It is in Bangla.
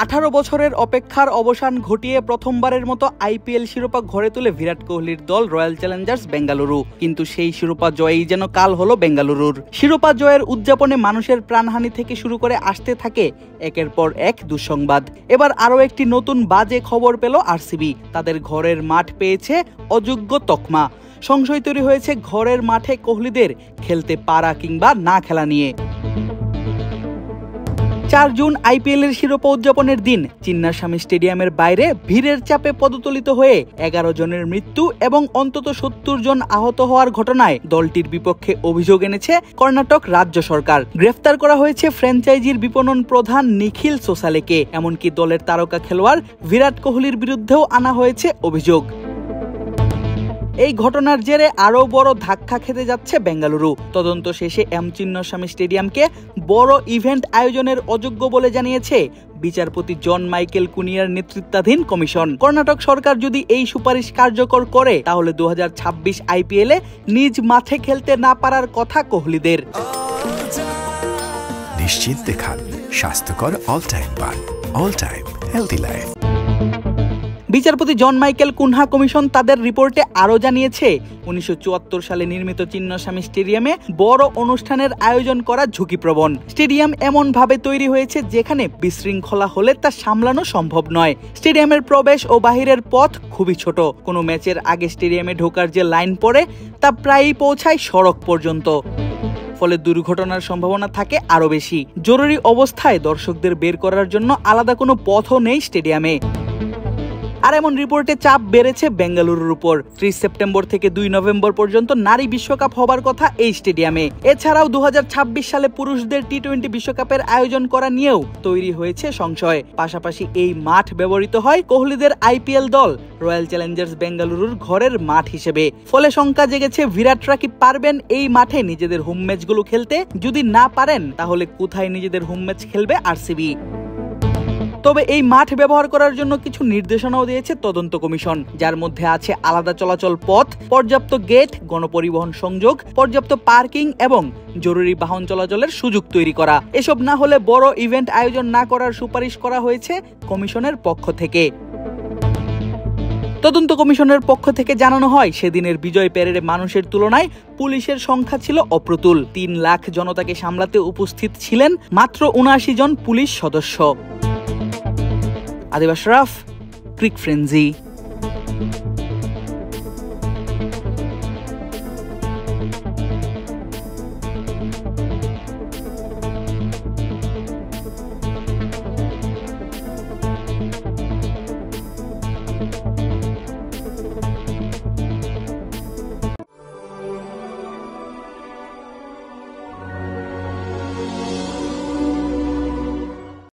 18 বছরের অপেক্ষার অবসান ঘটিয়ে প্রথমবারের মতো আইপিএল শিরোপা ঘরে তুলে বিরাট কোহলির দল রয়্যাল চ্যালেঞ্জার্স বেঙ্গালুরু। কিন্তু সেই শিরোপা জয়ই যেন কাল হলো বেঙ্গালুরুর। শিরোপা জয়ের উদযাপনে মানুষের প্রাণহানি থেকে শুরু করে আসতে থাকে একের পর এক দুঃসংবাদ। এবার আরও একটি নতুন বাজে খবর পেল আরসিবি। তাদের ঘরের মাঠ পেয়েছে অযোগ্য তকমা। সংশয় তৈরি হয়েছে ঘরের মাঠে কোহলিদের খেলতে পারা কিংবা না খেলা নিয়ে। 4 জুন আইপিএল এর শিরোপা উদযাপনের দিন চিন্নাস্বামী স্টেডিয়ামের বাইরে ভিড়ের চাপে পদতলিত হয়ে 11 জনের মৃত্যু এবং অন্তত 70 জন আহত হওয়ার ঘটনায় দলটির বিপক্ষে অভিযোগ এনেছে কর্ণাটক রাজ্য সরকার। গ্রেফতার করা হয়েছে ফ্র্যাঞ্চাইজির বিপণন প্রধান নিখিল সোসালেকে। এমনকি দলের তারকা খেলোয়াড় বিরাট কোহলির বিরুদ্ধেও আনা হয়েছে অভিযোগ। এই ঘটনার জেরে আরও বড় ধাক্কা খেতে যাচ্ছে বেঙ্গালুরু। তদন্ত শেষে চিন্নাস্বামী স্টেডিয়ামকে বড় ইভেন্ট আয়োজনের অযোগ্য বলে জানিয়েছে বিচারপতি জন মাইকেল কুনিয়ার নেতৃত্বাধীন কমিশন। কর্ণাটক সরকার যদি এই সুপারিশ কার্যকর করে তাহলে 2026 আইপিএলে নিজ মাঠে খেলতে না পারার কথা কোহলিদের। নিশ্চিন্তে খান স্বাস্থ্যকর অল টাইম পান, অল টাইম হেলদি লাইফ। বিচারপতি জন মাইকেল কুনহা কমিশন তাদের রিপোর্টে আরও জানিয়েছে 1974 সালে নির্মিত চিন্নাস্বামী স্টেডিয়ামে বড় অনুষ্ঠানের আয়োজন করা ঝুঁকিপ্রবণ। স্টেডিয়াম এমন ভাবে তৈরি হয়েছে যেখানে বিশৃঙ্খলা হলে তা সামলানো সম্ভব নয়। স্টেডিয়ামের প্রবেশ ও বাহিরের পথ খুবই ছোট। কোনো ম্যাচের আগে স্টেডিয়ামে ঢোকার যে লাইন পড়ে তা প্রায়ই পৌঁছায় সড়ক পর্যন্ত। ফলে দুর্ঘটনার সম্ভাবনা থাকে আরও বেশি। জরুরি অবস্থায় দর্শকদের বের করার জন্য আলাদা কোনো পথও নেই স্টেডিয়ামে। আর এমন রিপোর্টে চাপ বেড়েছে বেঙ্গালুরুর উপর। 30 সেপ্টেম্বর থেকে 2 নভেম্বর পর্যন্ত নারী বিশ্বকাপ হবার কথা এই স্টেডিয়ামে। এছাড়াও 2026 সালে পুরুষদের টি-20 বিশ্বকাপের আয়োজন করা নিয়েও তৈরি হয়েছে সংশয়। পাশাপাশি এই মাঠ ব্যবহৃত হয় কোহলিদের আইপিএল দল রয়্যাল চ্যালেঞ্জার্স বেঙ্গালুরুর ঘরের মাঠ হিসেবে। ফলে শঙ্কা জেগেছে বিরাটরা কি পারবেন এই মাঠে নিজেদের হোম ম্যাচগুলো খেলতে? যদি না পারেন তাহলে কোথায় নিজেদের হোম ম্যাচ খেলবে আরসিবি? তবে এই মাঠ ব্যবহার করার জন্য কিছু নির্দেশনাও দিয়েছে তদন্ত কমিশন, যার মধ্যে আছে আলাদা চলাচল পথ, পর্যাপ্ত গেট, গণপরিবহন সংযোগ, পর্যাপ্ত পার্কিং এবং জরুরি বাহন চলাচলের সুযোগ তৈরি করা। এসব না হলে বড় ইভেন্ট আয়োজন না করার সুপারিশ করা হয়েছে কমিশনের পক্ষ থেকে। তদন্ত কমিশনের পক্ষ থেকে জানানো হয়, সেদিনের বিজয় প্যারেডে মানুষের তুলনায় পুলিশের সংখ্যা ছিল অপ্রতুল। 3 লাখ জনতাকে সামলাতে উপস্থিত ছিলেন মাত্র 79 জন পুলিশ সদস্য। আদিব আশরাফ, ক্রিক ফ্রেন্জি।